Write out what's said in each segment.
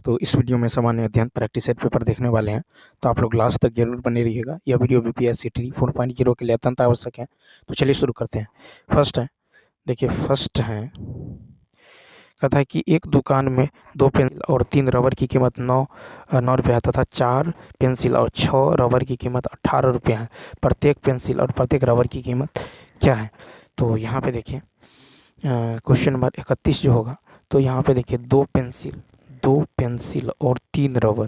तो इस वीडियो में सामान्य अध्ययन प्रैक्टिस सेट पेपर देखने वाले हैं, तो आप लोग लास्ट तक जरूर बने रहिएगा। यह वीडियो बीपीएससी 4.0 के लिए अत्यंत आवश्यक है। तो चलिए शुरू करते हैं। फर्स्ट है, देखिए फर्स्ट है, कहता है कि एक दुकान में 2 पेंसिल और 3 रबर की कीमत 9 रुपया तथा 4 पेंसिल और 6 रबर की कीमत 18 रुपया है। प्रत्येक पेंसिल और प्रत्येक रबर की कीमत क्या है? तो यहाँ पे देखिए क्वेश्चन नंबर 31 जो होगा, तो यहाँ पे देखिए 2 पेंसिल और 3 रबर,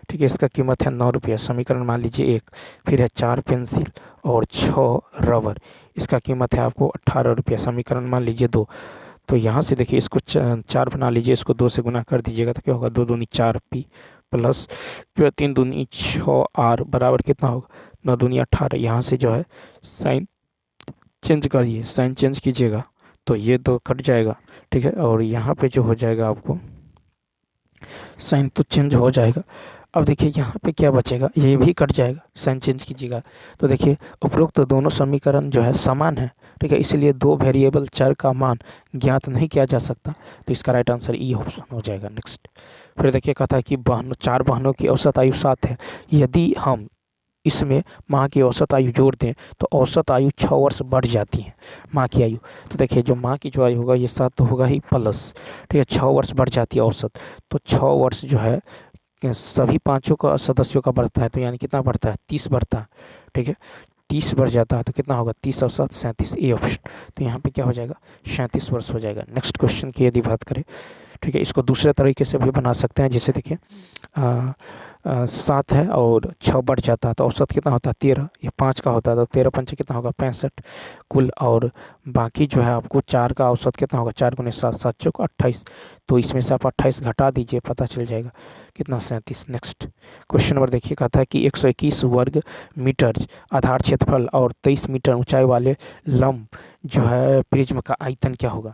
ठीक है, इसका कीमत है 9 रुपया। समीकरण मान लीजिए 1। फिर है 4 पेंसिल और 6 रबर, इसका कीमत है आपको 18 रुपया। समीकरण मान लीजिए 2। तो यहाँ से देखिए इसको 4 बना लीजिए, इसको 2 से गुना कर दीजिएगा तो क्या होगा, 2 दूनी 4 पी प्लस जो है 3 दूनी 6 आर बराबर कितना होगा, 9 दूनी 18। यहाँ से जो है साइन चेंज करिए, साइन चेंज कीजिएगा तो ये 2 कट जाएगा, ठीक है। और यहाँ पे जो हो जाएगा आपको साइन तो चेंज हो जाएगा। अब देखिए यहाँ पे क्या बचेगा, ये भी कट जाएगा, साइन चेंज कीजिएगा तो देखिए उपरोक्त दोनों समीकरण जो है समान है, ठीक है। इसलिए 2 वेरिएबल चर का मान ज्ञात नहीं किया जा सकता, तो इसका राइट आंसर ई ऑप्शन हो जाएगा। नेक्स्ट फिर देखिए कहता है कि 4 बहनों की औसत आयु 7 है। यदि हम इसमें माँ की औसत आयु जोड़ दें तो औसत आयु 6 वर्ष बढ़ जाती है, माँ की आयु। तो देखिए जो माँ की जो आयु होगा ये 7 तो होगा ही प्लस, ठीक है, 6 वर्ष बढ़ जाती है औसत। तो 6 वर्ष जो है सभी 5 का सदस्यों का बढ़ता है, तो यानी कितना बढ़ता है, 30 बढ़ता है, ठीक है। 30 बढ़ जाता है तो कितना होगा, 30 और 7 37, ए ऑप्शन। तो यहाँ पे क्या हो जाएगा, 37 वर्ष हो जाएगा। नेक्स्ट क्वेश्चन की यदि बात करें, ठीक है, इसको दूसरे तरीके से भी बना सकते हैं। जैसे देखिए 7 है और 6 बढ़ जाता है तो औसत कितना होता है, 13। ये 5 का होता है तो 13 पंचे कितना होगा, 65 कुल। और बाकी जो है आपको 4 का औसत कितना होगा, 4 गुने 7, 7 चौक 28। तो इसमें से आप 28 घटा दीजिए, पता चल जाएगा कितना, 37। नेक्स्ट क्वेश्चन नंबर देखिए, कहता है कि 121 वर्ग मीटर आधार क्षेत्रफल और 23 मीटर ऊंचाई वाले लंब जो है प्रिज्म का आयतन क्या होगा।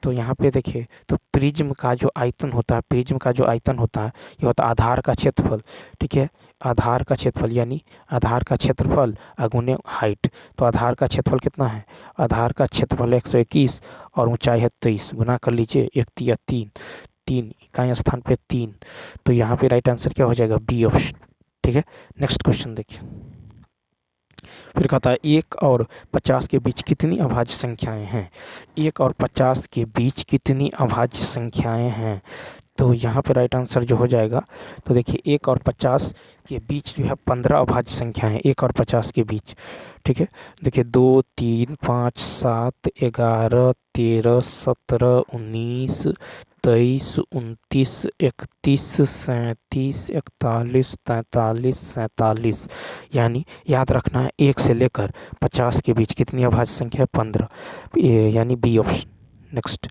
तो यहाँ पे देखिए, तो प्रिज्म का जो आयतन होता है, ये होता है आधार का क्षेत्रफल, ठीक है। आधार का क्षेत्रफल यानी आधार का क्षेत्रफल अगुने हाइट। तो आधार का क्षेत्रफल कितना है, आधार का क्षेत्रफल 121 और ऊंचाई है 23, गुना कर लीजिए 1 तिया 3 इकाई स्थान पे 3। तो यहाँ पे राइट आंसर क्या हो जाएगा, बी ऑप्शन, ठीक है। नेक्स्ट क्वेश्चन देखिए, फिर कहता है 1 और 50 के बीच कितनी अभाज्य संख्याएं हैं। 1 और 50 के बीच कितनी अभाज्य संख्याएं हैं। तो यहाँ पे राइट आंसर जो हो जाएगा, तो देखिए 1 और 50 के बीच जो है 15 अभाज्य संख्या है, 1 और 50 के बीच, ठीक है। देखिए 2 3 5 7 11 13 17 19 23 29 31 37 41 43 47। यानी याद रखना है 1 से लेकर 50 के बीच कितनी अभाज्य संख्या है, 15, यानी बी ऑप्शन। नेक्स्ट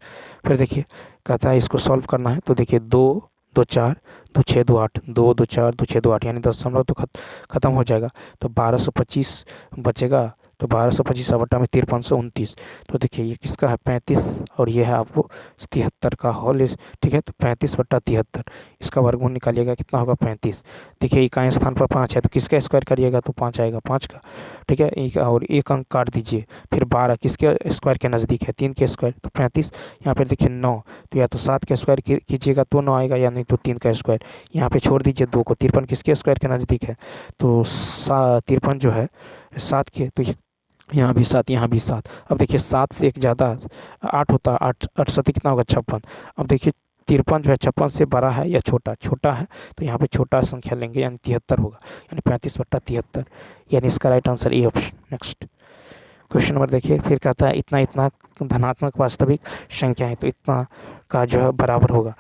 फिर देखिए कहता है इसको सॉल्व करना है। तो देखिए 2 2 4 2 6 2 8, 2 2 4 2 6 2 8, यानी दशमलव तो खत्म हो जाएगा। तो 1225 बचेगा। तो 1225 बटा में 5329। तो देखिए ये किसका है, 35, और ये है आपको 73 का होल, ठीक है। तो 35 बटा 73, इसका वर्गमूल निकालिएगा, कितना होगा, 35। देखिए इकाई स्थान पर 5 है तो किसका स्क्वायर करिएगा तो 5 आएगा, 5 का, ठीक है। और एक अंक काट दीजिए। फिर 12 किसके स्क्वायर के नज़दीक है, 3 के स्क्वायर, तो 35। यहाँ पर देखिए 9, तो या तो 7 के स्क्वायर कीजिएगा तो 9 आएगा, या नहीं तो 3 का स्क्वायर। यहाँ पे छोड़ दीजिए 2 को। 53 किसके स्क्वायर के नज़दीक है, तो 53 जो है 7 के, तो यहाँ भी 7, यहाँ भी 7। अब देखिए 7 से 1 ज़्यादा 8 होता है, 8 8 7 कितना होगा, 56। अब देखिए 53 जो है 56 से बड़ा है या छोटा है, तो यहाँ पे छोटा संख्या लेंगे, यानी 73 होगा, यानी 35 बटा 73, यानी इसका right answer A option. Next question number देखिए, फिर कहता है इतना धनात्मक वास्तविक संख्या है, तो इतना का जो है बराबर होगा,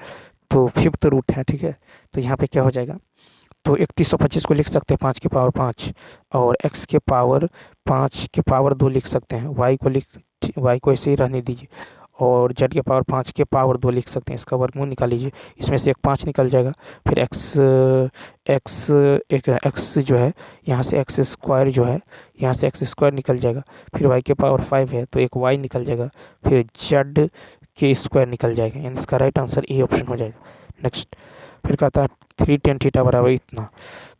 तो 5th रूट है, ठीक है। तो यहाँ पे क्या हो जाएगा, तो 3125 को लिख सकते हैं 5 के पावर 5, और x के पावर 5 के पावर 2 लिख सकते हैं, y को ऐसे ही रहने दीजिए, और z के पावर 5 के पावर 2 लिख सकते हैं। इसका वर्गमूल निकाल लीजिए, इसमें से एक 5 निकल जाएगा। फिर x जो है यहाँ से x स्क्वायर जो है, यहाँ से x स्क्वायर निकल जाएगा। फिर y के पावर 5 है तो एक y निकल जाएगा, फिर z के स्क्वायर निकल जाएगा, यानी इसका राइट आंसर ए ऑप्शन हो जाएगा। नेक्स्ट फिर कहता है 3 tan थीटा बराबर इतना।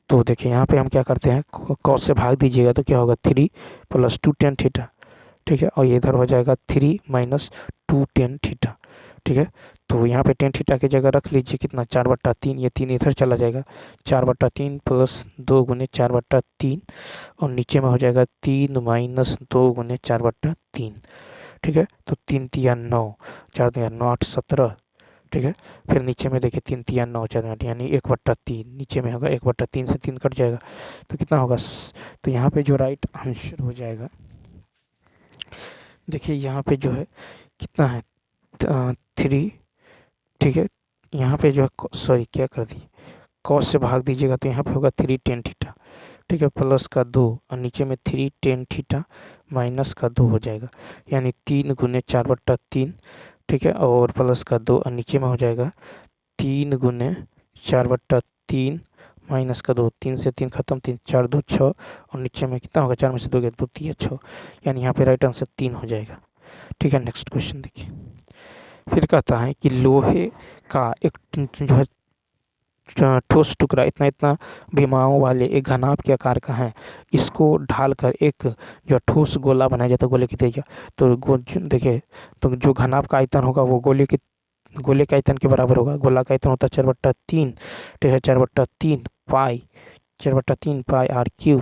तो देखिए यहाँ पे हम क्या करते हैं, कॉस से भाग दीजिएगा तो क्या होगा, 3 + 2 tan थीटा, ठीक है। और ये इधर हो जाएगा 3 - 2 tan थीटा, ठीक है। तो यहाँ पे टेन थीटा की जगह रख लीजिए कितना 4/3, ये 3 इधर चला जाएगा, 4/3 प्लस 2 गुने 4/3 और नीचे में हो जाएगा 3 माइनस 2 गुने 4/3। ठीक है, तो 3 तिया 9, 4 तिया 9, 8 17। ठीक है, फिर नीचे में देखिए 3 तिया 9, 4 8 यानी 1/3 नीचे में होगा, 1/3 से 3 कट जाएगा तो कितना होगा। तो यहाँ पे जो राइट आंसर हो जाएगा, देखिए यहाँ पे जो है कितना है 3। ठीक है, यहाँ पे जो है सॉरी क्या कर दी, कॉस से भाग दीजिएगा तो यहाँ पे होगा 3 टेन थीटा। ठीक है, प्लस का 2 और नीचे में 3 टेन थीटा माइनस का 2 हो जाएगा, यानी 3 गुने 4/3। ठीक है, और प्लस का 2 और नीचे में हो जाएगा 3 गुने 4/3 माइनस का 2, 3 से 3 खत्म, 3 4 2 6 और नीचे में कितना होगा, 4 में से 2 गया 2 3 6, यानी यहाँ पे राइट आंसर 3 हो जाएगा। ठीक है, नेक्स्ट क्वेश्चन देखिए, फिर कहता है कि लोहे का एक जो है ठोस टुकड़ा इतना इतना विमाओं वाले एक घनाभ के आकार का है, इसको ढालकर एक जो ठोस गोला बनाया जाता है गोले की त्रिज्या। तो देखिए, तो जो घनाभ का आयतन होगा वो गोले के आयतन के बराबर होगा। गोला का आयतन होता है 4/3, तो है 4/3 पाई, 4/3 पाई r³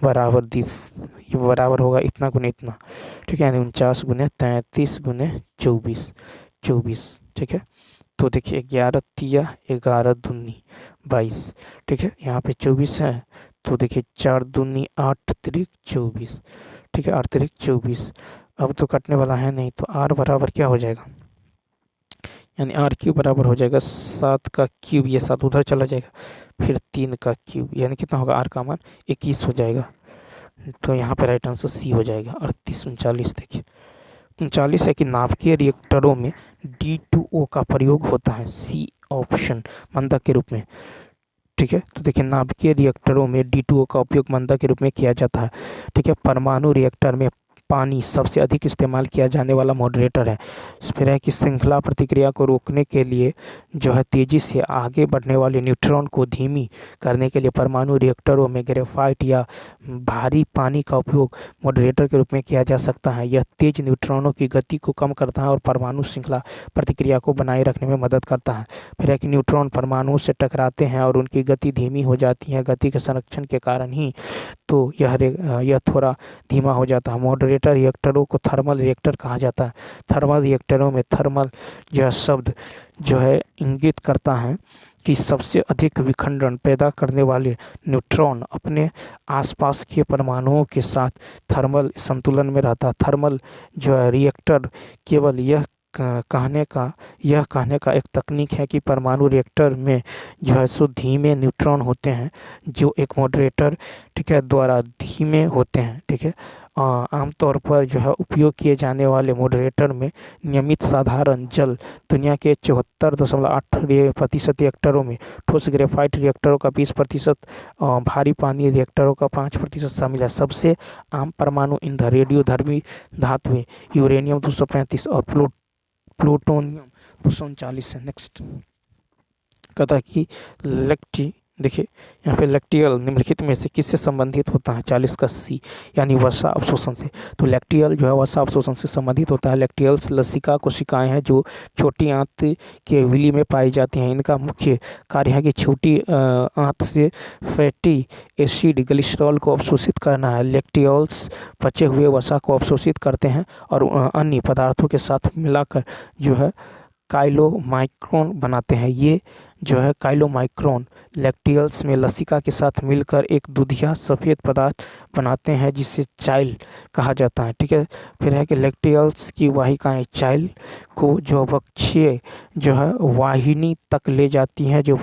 बराबर ये बराबर होगा इतना गुने इतना। ठीक है, यानी 49 गुने 33 गुने 24। ठीक है, तो देखिए 11 तिया 11 दूनी 22। ठीक है, यहाँ पे 24 है, तो देखिए 4 दूनी 8 तिरिक 24। ठीक है, 8 तिरिक 24। अब तो कटने वाला है नहीं, तो r बराबर क्या हो जाएगा, यानी r³ बराबर हो जाएगा 7 का क्यूब, ये 7 उधर चला जाएगा, फिर 3 का क्यूब, यानी कितना होगा, r का मान 21 हो जाएगा। तो यहाँ पे राइट आंसर सी हो जाएगा 38 39। देखिए 39 है कि नाभिकीय रिएक्टरों में D2O का प्रयोग होता है, सी ऑप्शन मंदक के रूप में। ठीक है, तो देखिए नाभिकीय रिएक्टरों में D2O का उपयोग मंदक के रूप में किया जाता है। ठीक है, परमाणु रिएक्टर में पानी सबसे अधिक इस्तेमाल किया जाने वाला मॉडरेटर है। फिर है कि श्रृंखला प्रतिक्रिया को रोकने के लिए जो है तेजी से आगे बढ़ने वाले न्यूट्रॉन को धीमी करने के लिए परमाणु रिएक्टरों में ग्रेफाइट या भारी पानी का उपयोग मॉडरेटर के रूप में किया जा सकता है। यह तेज न्यूट्रॉनों की गति को कम करता है और परमाणु श्रृंखला प्रतिक्रिया को बनाए रखने में मदद करता है। फिर है कि न्यूट्रॉन परमाणुओं से टकराते हैं और उनकी गति धीमी हो जाती है। गति के संरक्षण के कारण ही तो यह थोड़ा धीमा हो जाता है। मॉडरेटर रिएक्टरों को थर्मल रिएक्टर कहा जाता है। थर्मल रिएक्टरों में थर्मल यह शब्द जो है इंगित करता है कि सबसे अधिक विखंडन पैदा करने वाले न्यूट्रॉन अपने आसपास के परमाणुओं के साथ थर्मल संतुलन में रहता है। थर्मल जो है रिएक्टर केवल यह कहने का एक तकनीक है कि परमाणु रिएक्टर में जो है सो धीमे न्यूट्रॉन होते हैं जो एक मॉडरेटर ठीक है द्वारा धीमे होते हैं। ठीक है, आमतौर पर जो है उपयोग किए जाने वाले मॉडरेटर में नियमित साधारण जल दुनिया के 74.8% रिएक्टरों में, ठोस ग्रेफाइट रिएक्टरों का 20%, भारी पानी रिएक्टरों का 5% शामिल है। सबसे आम परमाणु ईंधन रेडियोधर्मी धातुएं यूरेनियम 235 और प्लूटोनियम 239 है। नेक्स्ट कहता है कि देखिए यहाँ पे लैक्टियल निम्नलिखित में से किससे संबंधित होता है, 40 का सी, यानी वसा अवशोषण से। तो लैक्टियल जो है वसा अवशोषण से संबंधित होता है। लैक्टियल्स लसिका कोशिकाएं हैं जो छोटी आंत के विली में पाई जाती हैं। इनका मुख्य कार्य है कि छोटी आंत से फैटी एसिड ग्लिसरॉल को अवशोषित करना है। लैक्टियल्स बचे हुए वसा को अवशोषित करते हैं और अन्य पदार्थों के साथ मिलाकर जो है काइलोमाइक्रोन बनाते हैं। ये जो है काइलोमाइक्रोन लैक्टियल्स में लसिका के साथ मिलकर एक दूधिया सफ़ेद पदार्थ बनाते हैं जिसे चाइल कहा जाता है। ठीक है, फिर है कि लैक्टियल्स की वाहिकाएं चाइल को जो वक्षीय जो है वाहिनी तक ले जाती हैं जो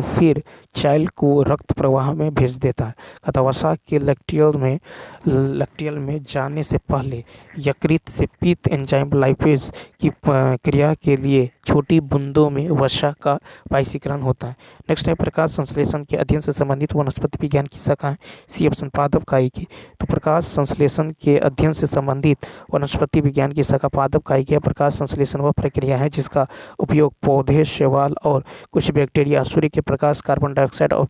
फिर चाइल को रक्त प्रवाह में भेज देता है। अतः वसा के लैक्टियल में जाने से पहले यकृत से पित्त एंजाइम लाइपेज की क्रिया के लिए छोटी बूंदों में वसा का वाष्पीकरण होता है। नेक्स्ट है प्रकाश संश्लेषण के अध्ययन से संबंधित वनस्पति विज्ञान की शाखा है, सी ऑप्शन पादप कायिकी। तो प्रकाश संश्लेषण के अध्ययन से संबंधित वनस्पति विज्ञान की शाखा पादप कायिकी है। प्रकाश संश्लेषण वह प्रक्रिया है जिसका उपयोग पौधे, शैवाल और कुछ बैक्टीरिया सूर्य के प्रकाश, कार्बन डाइऑक्साइड और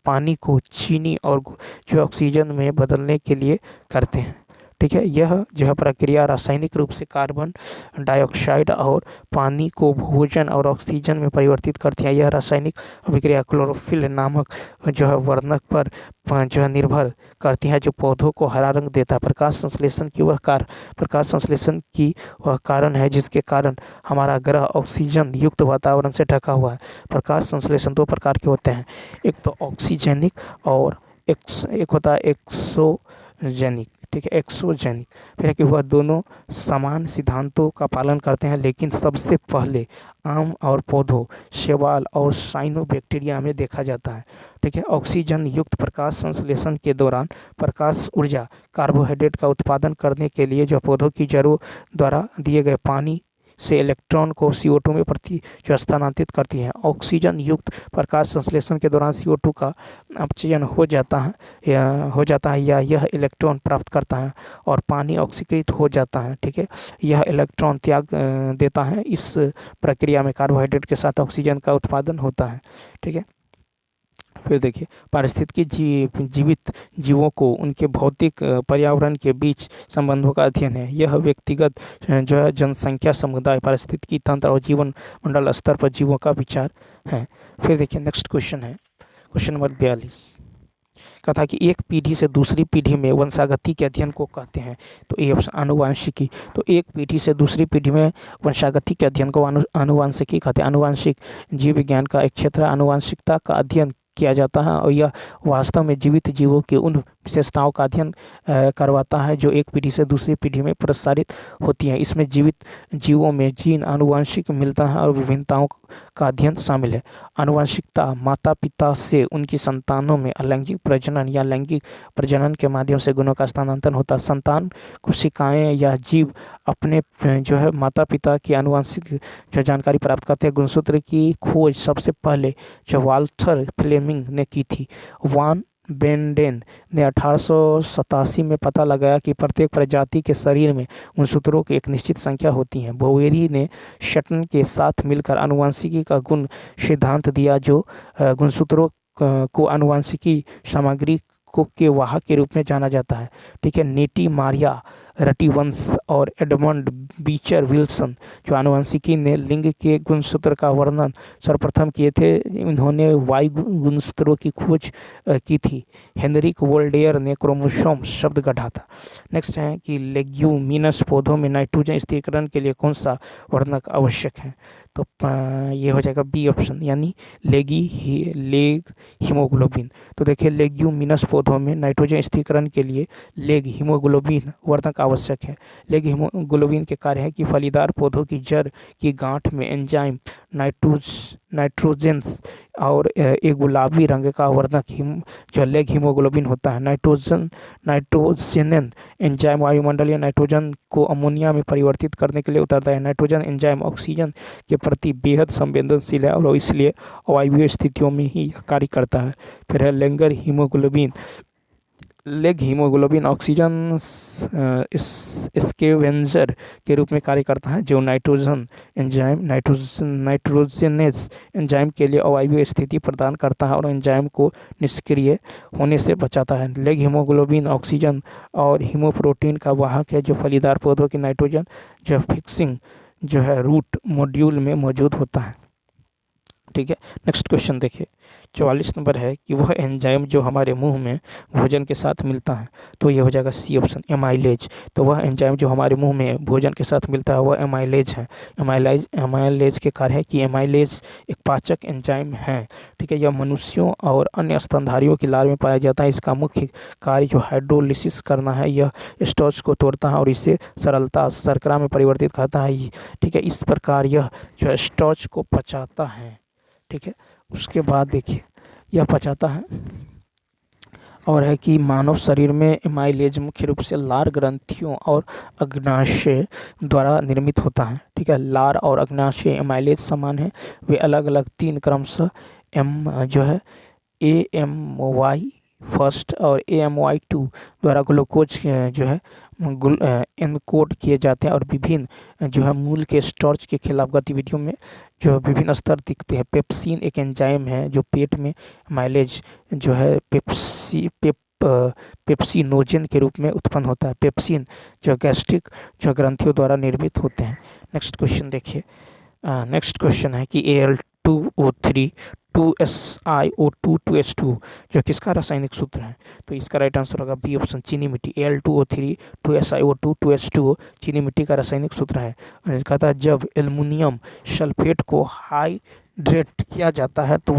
पानी को चीनी और जो ऑक्सीजन में बदलने के लिए करते हैं। ठीक है, यह जो है प्रक्रिया रासायनिक रूप से कार्बन डाइऑक्साइड और पानी को भोजन और ऑक्सीजन में परिवर्तित करती है। यह रासायनिक अभिक्रिया क्लोरोफिल नामक जो है वर्णक पर जो है निर्भर करती है, जो पौधों को हरा रंग देता है। प्रकाश संश्लेषण की वह कारण है जिसके कारण हमारा ग्रह ऑक्सीजन युक्त वातावरण से ढका हुआ है। प्रकाश संश्लेषण दो प्रकार के होते हैं, एक तो ऑक्सीजेनिक और एक होता है एक्सोजेनिक। ठीक है, एक्सोजेनिक। फिर है कि वह दोनों समान सिद्धांतों का पालन करते हैं, लेकिन सबसे पहले आम और पौधों, शैवाल और साइनोबैक्टीरिया में देखा जाता है। ठीक है, ऑक्सीजन युक्त प्रकाश संश्लेषण के दौरान प्रकाश ऊर्जा कार्बोहाइड्रेट का उत्पादन करने के लिए जो पौधों की जड़ों द्वारा दिए गए पानी से इलेक्ट्रॉन को CO2 में जो स्थानांतरित करती है। ऑक्सीजन युक्त प्रकाश संश्लेषण के दौरान CO2 का अपचयन हो जाता है या यह इलेक्ट्रॉन प्राप्त करता है और पानी ऑक्सीकृत हो जाता है। ठीक है, यह इलेक्ट्रॉन त्याग देता है। इस प्रक्रिया में कार्बोहाइड्रेट के साथ ऑक्सीजन का उत्पादन होता है। ठीक है, फिर देखिए पारिस्थितिकी जीवित जीवों को उनके भौतिक पर्यावरण के बीच संबंधों का अध्ययन है। यह व्यक्तिगत जो है जनसंख्या, समुदाय, पारिस्थितिकी तंत्र और जीवन मंडल स्तर पर जीवों का विचार है। फिर देखिए नेक्स्ट क्वेश्चन है, क्वेश्चन नंबर 42 कहा था कि एक पीढ़ी से दूसरी पीढ़ी में वंशागति के अध्ययन को कहते हैं। तो ये ऑप्शन आनुवांशिकी। तो एक पीढ़ी से दूसरी पीढ़ी में वंशागति के अध्ययन को आनुवांशिकी कहते हैं। आनुवांशिक जीव विज्ञान का एक क्षेत्र है। आनुवांशिकता का अध्ययन किया जाता है और यह वास्तव में जीवित जीवों की उन विशेषताओं का अध्ययन करवाता है जो एक पीढ़ी से दूसरी पीढ़ी में प्रसारित होती हैं। इसमें जीवित जीवों में जीन आनुवांशिक मिलता है और विभिन्नताओं का अध्ययन शामिल है। आनुवांशिकता माता पिता से उनकी संतानों में अलैंगिक प्रजनन या लैंगिक प्रजनन के माध्यम से गुणों का स्थानांतरण होता है। संतान कोशिकाएं या जीव अपने जो है माता पिता की आनुवांशिक जो जानकारी प्राप्त करते हैं। गुणसूत्र की खोज सबसे पहले जो वाल्थर फ्लेमिंग ने की थी। वान बेंडेन ने 1887 में पता लगाया कि प्रत्येक प्रजाति के शरीर में गुणसूत्रों की एक निश्चित संख्या होती है। बोवेरी ने शटन के साथ मिलकर आनुवांशिकी का गुण सिद्धांत दिया, जो गुणसूत्रों को आनुवांशिकी सामग्री के वाहक के रूप में जाना जाता है। ठीक है, नीटी मारिया रटिवंश और एडमंड बीचर विल्सन जो आनुवंशिकी ने लिंग के गुणसूत्र का वर्णन सर्वप्रथम किए थे, इन्होंने वाई गुणसूत्रों की खोज की थी। हेनरिक वोल्डेयर ने क्रोमोसोम शब्द गढ़ा था। नेक्स्ट है कि लेग्यूमिनस पौधों में नाइट्रोजन स्थिरीकरण के लिए कौन सा वर्णक आवश्यक है। तो ये हो जाएगा बी ऑप्शन, यानी लेग हीमोग्लोबिन। तो देखिए लेग्यूमिनस पौधों में नाइट्रोजन स्थिरीकरण के लिए लेग हीमोग्लोबिन वर्णक आवश्यक है। लेग हीमोग्लोबिन के कार्य है कि फलीदार पौधों की जड़ की गांठ में एंजाइम नाइट्रोजेंस और एक गुलाबी रंग का वर्णक जो लेग हीमोग्लोबिन होता है। नाइट्रोजन एंजाइम वायुमंडलीय नाइट्रोजन को अमोनिया में परिवर्तित करने के लिए उतरता है। नाइट्रोजन एंजाइम ऑक्सीजन के प्रति बेहद संवेदनशील है और इसलिए अवायवीय स्थितियों में ही कार्य करता है। फिर है लेग हीमोग्लोबिन ऑक्सीजन स्कैवेंजर के रूप में कार्य करता है, जो नाइट्रोजनेज एंजाइम के लिए अवायवीय स्थिति प्रदान करता है और एंजाइम को निष्क्रिय होने से बचाता है। लेग हीमोग्लोबिन ऑक्सीजन और हीमोप्रोटीन का वाहक है, जो फलीदार पौधों की नाइट्रोजन जो फिक्सिंग जो है रूट मॉड्यूल में मौजूद होता है। ठीक है, नेक्स्ट क्वेश्चन देखिए 44 नंबर है कि वह एंजाइम जो हमारे मुंह में भोजन के साथ मिलता है। तो ये हो जाएगा सी ऑप्शन, एमाइलेज। तो वह एंजाइम जो हमारे मुंह में भोजन के साथ मिलता है वह एमाइलेज है। एमाइलेज के कार्य है कि एमाइलेज एक पाचक एंजाइम है। ठीक है, यह मनुष्यों और अन्य स्तनधारियों की लार में पाया जाता है। इसका मुख्य कार्य जो हाइड्रोलिसिस करना है, यह स्टार्च को तोड़ता है और इसे सरलता शर्करा में परिवर्तित करता है। ठीक है, इस प्रकार यह जो स्टार्च को पचाता है। ठीक है, उसके बाद देखिए यह पचाता है और है कि मानव शरीर में एमाइलेज मुख्य रूप से लार ग्रंथियों और अग्नाशय द्वारा निर्मित होता है। ठीक है, लार और अग्नाशय एमाइलेज समान है। वे अलग अलग 3 क्रमशः जो है AMY फर्स्ट और AMY2 द्वारा ग्लूकोज जो है एनकोड किए जाते हैं और विभिन्न जो है मूल के स्टार्च के खिलाफ गतिविधियों में जो विभिन्न स्तर दिखते हैं। पेप्सिन एक एंजाइम है जो पेट में माइलेज जो है पेप्सिनोजेन के रूप में उत्पन्न होता है। पेप्सिन जो गैस्ट्रिक जो ग्रंथियों द्वारा निर्मित होते हैं। नेक्स्ट क्वेश्चन देखिए। नेक्स्ट क्वेश्चन है कि Al2O3 2SiO2 2H2 जो किसका रासायनिक सूत्र है? तो इसका राइट आंसर होगा बी ऑप्शन, चीनी मिट्टी। Al2O3 2SiO2 2H2 चीनी मिट्टी का रासायनिक सूत्र है। और कहता है जब एल्युमिनियम सल्फेट को हाइड्रेट किया जाता है तो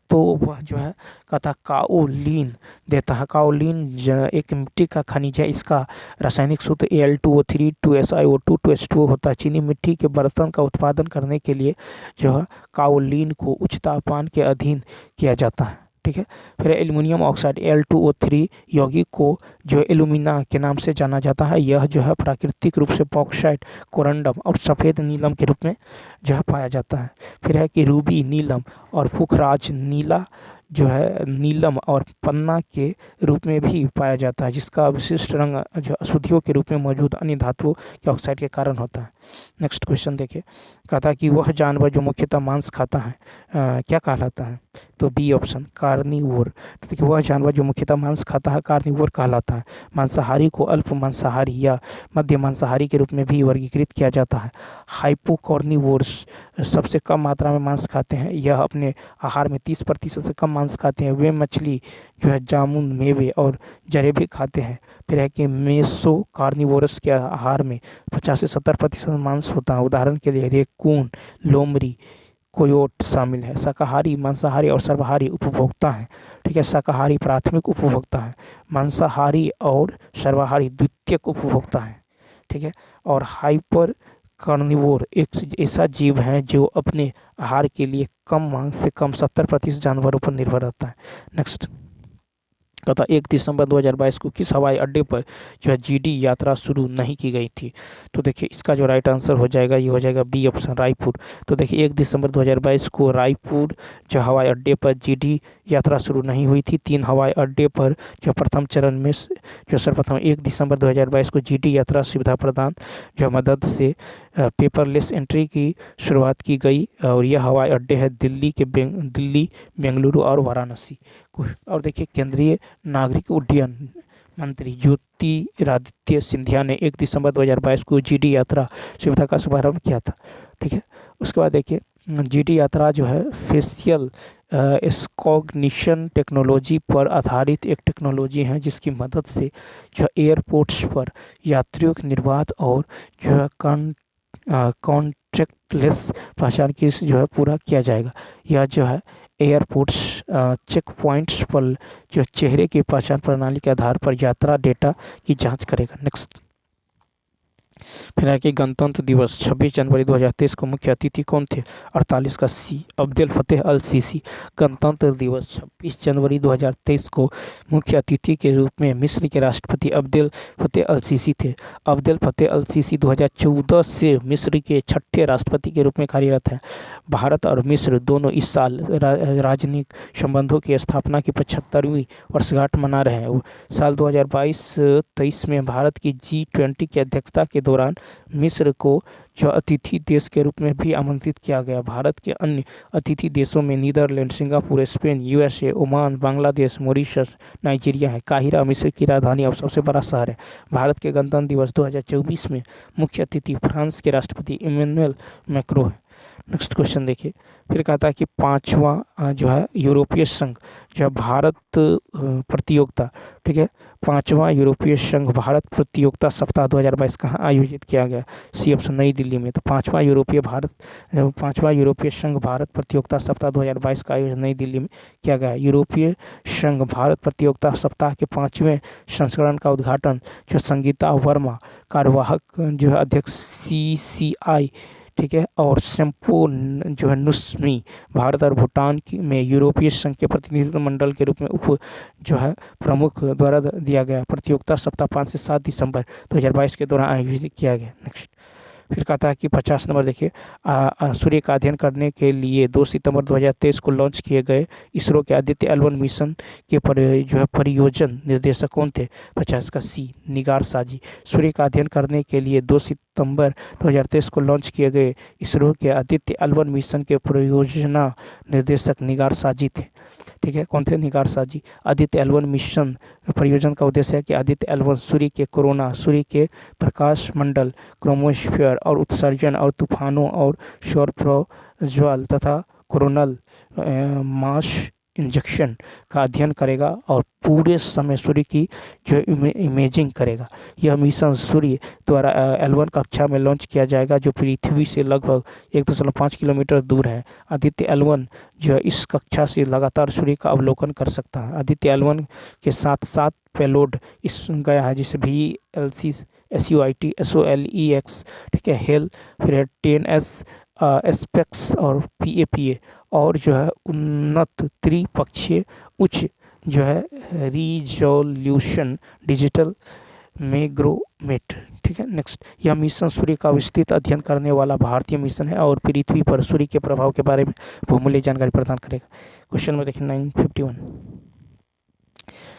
वह जो है कहता है काओलिन देता है। काओलिन एक मिट्टी का खनिज है। इसका रासायनिक सूत्र Al2O3 2SiO2 2H2 होता है। चीनी मिट्टी के बर्तन का उत्पादन करने के लिए जो है काओलिन को उच्च तापमान के अधीन किया जाता है। ठीक है। फिर एल्युमिनियम ऑक्साइड Al2O3 यौगिक को जो एल्यूमिना के नाम से जाना जाता है। यह जो है प्राकृतिक रूप से बॉक्साइट, कोरंडम और सफ़ेद नीलम के रूप में जो है पाया जाता है। फिर है कि रूबी नीलम और पुखराज नीला जो है नीलम और पन्ना के रूप में भी पाया जाता है, जिसका विशिष्ट रंग जो अशुद्धियों के रूप में मौजूद अन्य धातुओं के ऑक्साइड के कारण होता है। नेक्स्ट क्वेश्चन देखिए। कहता है कि वह जानवर जो मुख्यतः मांस खाता है क्या कहलाता है? तो बी ऑप्शन, कार्निवोर। तो देखिए वह जानवर जो मुख्यतः मांस खाता है कार्निवोर कहलाता है। मांसाहारी को अल्प मांसाहारी या मध्य मांसाहारी के रूप में भी वर्गीकृत किया जाता है। हाइपोकॉर्निवोर्स सबसे कम मात्रा में मांस खाते हैं। यह अपने आहार में 30% से कम मांस खाते हैं। वे मछली जो है जामुन, मेवे और जरे भी खाते हैं। फिर है कि मेसो कार्निवोरस के आहार में 50 से 70% मांस होता है। उदाहरण के लिए रेकून, लोमड़ी, कोयोट शामिल है। शाकाहारी, मांसाहारी और सर्वाहारी उपभोक्ता हैं। ठीक है। शाकाहारी प्राथमिक उपभोक्ता है, मांसाहारी और सर्वाहारी द्वितीयक उपभोक्ता है। ठीक है। और हाइपर कार्निवोर एक ऐसा जीव है जो अपने आहार के लिए कम मांस से कम 70% जानवरों पर निर्भर रहता है। नेक्स्ट कहता 1 दिसंबर 2022 को किस हवाई अड्डे पर जो है GD यात्रा शुरू नहीं की गई थी? तो देखिए इसका जो राइट आंसर हो जाएगा ये हो जाएगा बी ऑप्शन, रायपुर। तो देखिए 1 दिसंबर 2022 को रायपुर जो हवाई अड्डे पर GD यात्रा शुरू नहीं हुई थी। 3 हवाई अड्डे पर जो प्रथम चरण में जो सर्वप्रथम 1 दिसंबर 2022 को GD यात्रा सुविधा प्रदान जो मदद से पेपरलेस एंट्री की शुरुआत की गई। और यह हवाई अड्डे है दिल्ली, बेंगलुरु और वाराणसी। और देखिए केंद्रीय नागरिक उड्डयन मंत्री ज्योतिरादित्य सिंधिया ने 1 दिसंबर 2022 को GD यात्रा सुविधा का शुभारंभ किया था। ठीक है। उसके बाद देखिए GD यात्रा जो है फेशियल रिकॉग्निशन टेक्नोलॉजी पर आधारित एक टेक्नोलॉजी है, जिसकी मदद से जो एयरपोर्ट्स पर यात्रियों की निर्बाध और जो है कॉन्टैक्टलेस पहचान की जो है पूरा किया जाएगा। यह जो है एयरपोर्ट्स चेक पॉइंट्स पर जो चेहरे की पहचान प्रणाली के आधार पर यात्रा डेटा की जांच करेगा। नेक्स्ट फिर है कि गणतंत्र दिवस 26 जनवरी 2023 को मुख्य अतिथि कौन थे? 48 का सी, अब्देल फतेह अल सीसी। गणतंत्र दिवस 26 जनवरी 2023 को मुख्य अतिथि के रूप में मिस्र के राष्ट्रपति अब्देल फतेह अल सीसी थे। अब्देल फतेह अल सीसी 2014 से मिस्र के 6ठे राष्ट्रपति के रूप में कार्यरत हैं। भारत और मिस्र दोनों इस साल राजनयिक संबंधों की स्थापना की 75वीं वर्षगांठ मना रहे हैं। साल 2022-23 में भारत की G20 की अध्यक्षता के दौरान मिस्र को जो अतिथि देश के रूप में भी आमंत्रित किया गया। भारत के अन्य अतिथि देशों में Netherland, Singapore, Spain, USA, Oman, Bangladesh, Mauritius, Nigeria है। काहिरा मिस्र की राजधानी और सबसे बड़ा शहर है। भारत के गणतंत्र दिवस 2024 में मुख्य अतिथि फ्रांस के राष्ट्रपति इमैनुअल मैक्रो है। नेक्स्ट क्वेश्चन देखिए। फिर कहता है कि 5वां जो है यूरोपीय संघ जो है भारत प्रतियोगिता, ठीक है, 5वां यूरोपीय संघ भारत प्रतियोगिता सप्ताह 2022 कहाँ आयोजित किया गया? सी ऑप्शन, नई दिल्ली में। तो 5वां यूरोपीय संघ भारत प्रतियोगिता सप्ताह 2022 का आयोजन नई दिल्ली में किया गया। यूरोपीय संघ भारत प्रतियोगिता सप्ताह के 5वें संस्करण का उद्घाटन जो संगीता वर्मा कार्यवाहक जो है अध्यक्ष CCI, ठीक है, और शैम्पू जो है नुस्मी भारत और भूटान में यूरोपीय संघ के प्रतिनिधित्व मंडल के रूप में उप जो है प्रमुख द्वारा दिया गया। प्रतियोगिता सप्ताह 5 से 7 दिसंबर 2022 के दौरान आयोजित किया गया। नेक्स्ट फिर कहता है कि 50 नंबर देखिए, सूर्य का अध्ययन करने के लिए 2 सितंबर 2023 को लॉन्च किए गए इसरो के आदित्य L1 मिशन के जो है परियोजन निर्देशक कौन थे? 50 का सी, निगार साजी। सूर्य का अध्ययन करने के लिए 2 सितंबर 2023 को लॉन्च किए गए इसरो के आदित्य L1 मिशन के परियोजना निर्देशक निगार साजी थे। ठीक है, कौन थे? निगार साजी। आदित्य L1 मिशन परियोजना का उद्देश्य है कि आदित्य L1 सूर्य के कोरोना, सूर्य के प्रकाश मंडल, क्रोमोस्फीयर और उत्सर्जन और तूफानों और सौर प्रज्वल तथा कोरोनल मास इंजेक्शन का अध्ययन करेगा और पूरे समय सूर्य की जो इमेजिंग करेगा। यह मिशन सूर्य द्वारा L1 कक्षा में लॉन्च किया जाएगा जो पृथ्वी से लगभग 1.5 किलोमीटर दूर है। आदित्य L1 जो है इस कक्षा से लगातार सूर्य का अवलोकन कर सकता है। आदित्य L1 के साथ 7 पेलोड इस गया है, जिसे VLC, SUIT, SOLEX, ठीक है, हेल, फिर है 10S, एस्पेक्स और PAPA, और जो है उन्नत त्रिपक्षीय उच्च जो है रिजोल्यूशन डिजिटल मैग्रोमेट। ठीक है, नेक्स्ट, यह मिशन सूर्य का विस्तृत अध्ययन करने वाला भारतीय मिशन है और पृथ्वी पर सूर्य के प्रभाव के बारे में बहुमूल्य जानकारी प्रदान करेगा। क्वेश्चन में देखिए 951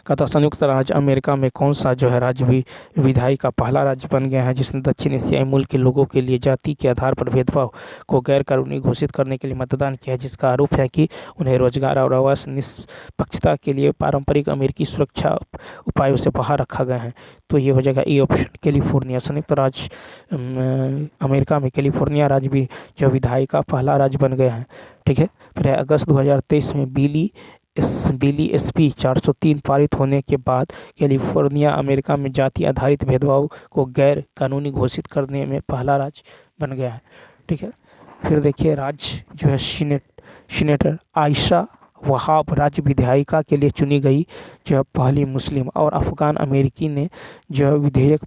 कहता संयुक्त राज्य अमेरिका में कौन सा जो है राज्य विधायी का पहला राज्य बन गया है जिसने दक्षिण एशियाई मूल के लोगों के लिए जाति के आधार पर भेदभाव को गैर कानूनी घोषित करने के लिए मतदान किया है, जिसका आरोप है कि उन्हें रोजगार और आवास निष्पक्षता के लिए पारंपरिक अमेरिकी सुरक्षा उपायों से बाहर रखा गया है? तो ये हो जाएगा ए ऑप्शन, कैलिफोर्निया। संयुक्त राज्य अमेरिका में कैलिफोर्निया राज्य भी जो विधायी का पहला राज्य बन गया है। ठीक है, फिर अगस्त 2023 में बिली SB 403 पारित होने के बाद कैलिफोर्निया अमेरिका में जाति आधारित भेदभाव को गैर कानूनी घोषित करने में पहला राज्य बन गया है। ठीक है, फिर देखिए राज्य जो है सीनेटर आयशा वहाब राज्य विधायिका के लिए चुनी गई जो है पहली मुस्लिम और अफगान अमेरिकी ने जो है विधेयक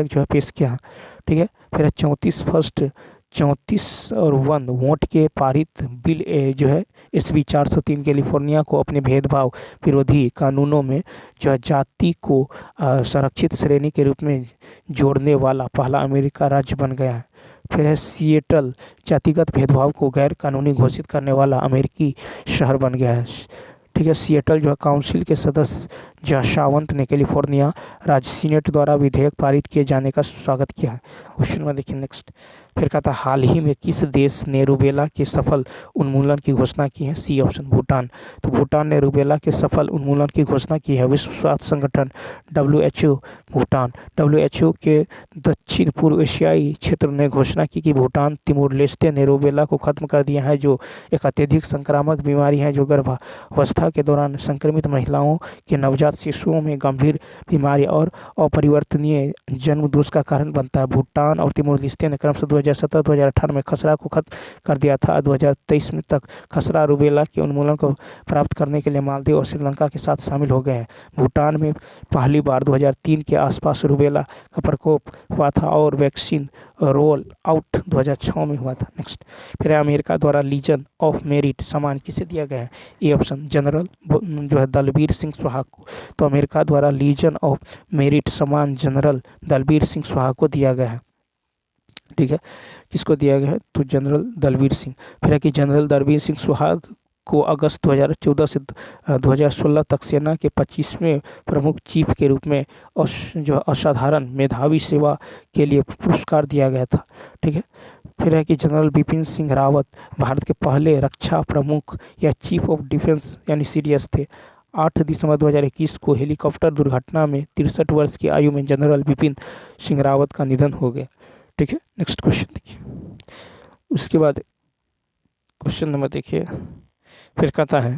जो है पेश किया। ठीक है, फिर 34 और 1 वोट के पारित बिल जो है SB 403 कैलिफोर्निया को अपने भेदभाव विरोधी कानूनों में जो है जाति को संरक्षित श्रेणी के रूप में जोड़ने वाला पहला अमेरिका राज्य बन गया है। फिर है सिएटल जातिगत भेदभाव को गैर कानूनी घोषित करने वाला अमेरिकी शहर बन गया है। ठीक है, सिएटल जो है काउंसिल के सदस्य जशावंत ने कैलिफोर्निया राज्य सीनेट द्वारा विधेयक पारित किए जाने का स्वागत किया है। क्वेश्चन में देखिए नेक्स्ट, फिर कहता है हाल ही में किस देश ने रूबेला के सफल उन्मूलन की घोषणा की है? C option, Bhutan. तो भूटान ने रूबेला के सफल उन्मूलन की घोषणा की है। विश्व स्वास्थ्य संगठन WHO भूटान WHO के दक्षिण पूर्व एशियाई क्षेत्र ने घोषणा की कि भूटान तिमोर लेस्टे ने रूबेला को खत्म कर दिया है, जो एक अत्यधिक संक्रामक बीमारी है जो गर्भावस्था के दौरान संक्रमित महिलाओं के नवजात शिशुओं में गंभीर बीमारी और अपरिवर्तनीय जन्म दोष का कारण बनता है। भूटान और तिमोर लेस्टे ने क्रमशः 2017-2018 में खसरा को खत्म कर दिया था। 2023 में तक खसरा रूबेला के उन्मूलन को प्राप्त करने के लिए मालदीव और श्रीलंका के साथ शामिल हो गए हैं। भूटान में पहली बार 2003 के आसपास रूबेला का प्रकोप हुआ था और वैक्सीन रोल आउट 2006 में हुआ था। नेक्स्ट, फिर अमेरिका द्वारा लीजन ऑफ मेरिट सम्मान किसे दिया गया है? ए ऑप्शन, जनरल जो है दलबीर सिंह सुहाग को। तो अमेरिका द्वारा लीजन ऑफ मेरिट सम्मान जनरल दलबीर सिंह सुहाग को दिया गया है। ठीक है, किसको दिया गया है? तो जनरल दलबीर सिंह। फिर है कि जनरल दलबीर सिंह सुहाग को अगस्त 2014 से 2016 तक सेना के 25वें प्रमुख चीफ के रूप में जो असाधारण मेधावी सेवा के लिए पुरस्कार दिया गया था। ठीक है, फिर है कि जनरल बिपिन सिंह रावत भारत के पहले रक्षा प्रमुख या चीफ ऑफ डिफेंस यानी CDS थे। 8 दिसंबर 2021 को हेलीकॉप्टर दुर्घटना में 63 वर्ष की आयु में जनरल बिपिन सिंह रावत का निधन हो गया। ठीक है, नेक्स्ट क्वेश्चन देखिए। उसके बाद क्वेश्चन नंबर देखिए, फिर कहता है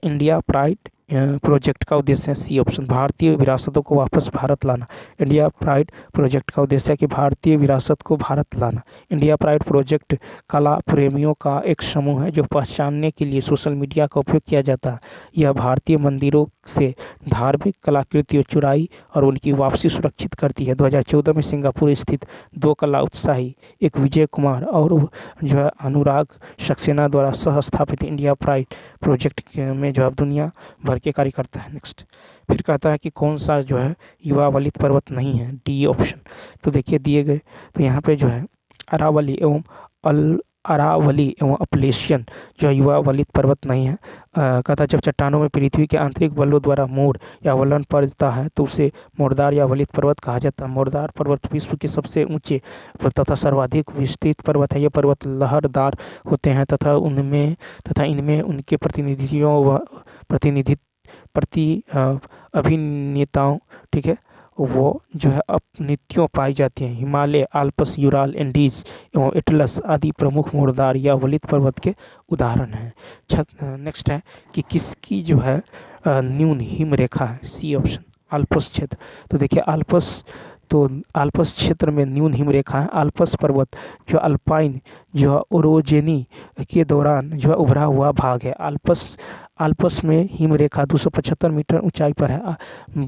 इंडिया प्राइड प्रोजेक्ट का उद्देश्य है? सी ऑप्शन, भारतीय विरासतों को वापस भारत लाना। इंडिया प्राइड प्रोजेक्ट का उद्देश्य है कि भारतीय विरासत को भारत लाना। इंडिया प्राइड प्रोजेक्ट कला प्रेमियों का एक समूह है जो पहचानने के लिए सोशल मीडिया का उपयोग किया जाता है। यह भारतीय मंदिरों से धार्मिक कलाकृतियों चुराई और उनकी वापसी सुरक्षित करती है। 2014 में सिंगापुर स्थित 2 कला उत्साही एक विजय कुमार और जो है अनुराग सक्सेना द्वारा सह स्थापित इंडिया प्राइड प्रोजेक्ट में जो है दुनिया भर भर के कार्य करता है। नेक्स्ट फिर कहता है कि कौन सा जो है युवा वलित पर्वत नहीं है, डी ऑप्शन। तो देखिए दिए गए, तो यहाँ पे जो है अरावली एवं अरावली एवं अपलेशियन जो है युवा वलित पर्वत नहीं है। कहता है जब चट्टानों में पृथ्वी के आंतरिक बलों द्वारा मोड़ या वलन पड़ता है तो उसे मोड़दार या वलित पर्वत कहा जाता है। मोड़दार पर्वत विश्व के सबसे ऊंचे तथा सर्वाधिक विस्तृत पर्वत है। ये पर्वत लहरदार होते हैं तथा इनमें उनके अभिनेताओं, ठीक है, वो जो है अपनीतियों पाई जाती हैं। हिमालय, आल्प्स, यूराल, एंडीज एवं एटलस आदि प्रमुख मोड़दार या वलित पर्वत के उदाहरण हैं। नेक्स्ट है कि किसकी जो है न्यून हिम रेखा है, सी ऑप्शन, आल्प्स क्षेत्र। तो देखिए आल्प्स क्षेत्र में न्यून हिम रेखा है। आल्प्स पर्वत जो अल्पाइन जो है ओरोजेनी के दौरान जो है उभरा हुआ भाग है। आल्प्स में हिम रेखा 275 मीटर ऊंचाई पर है।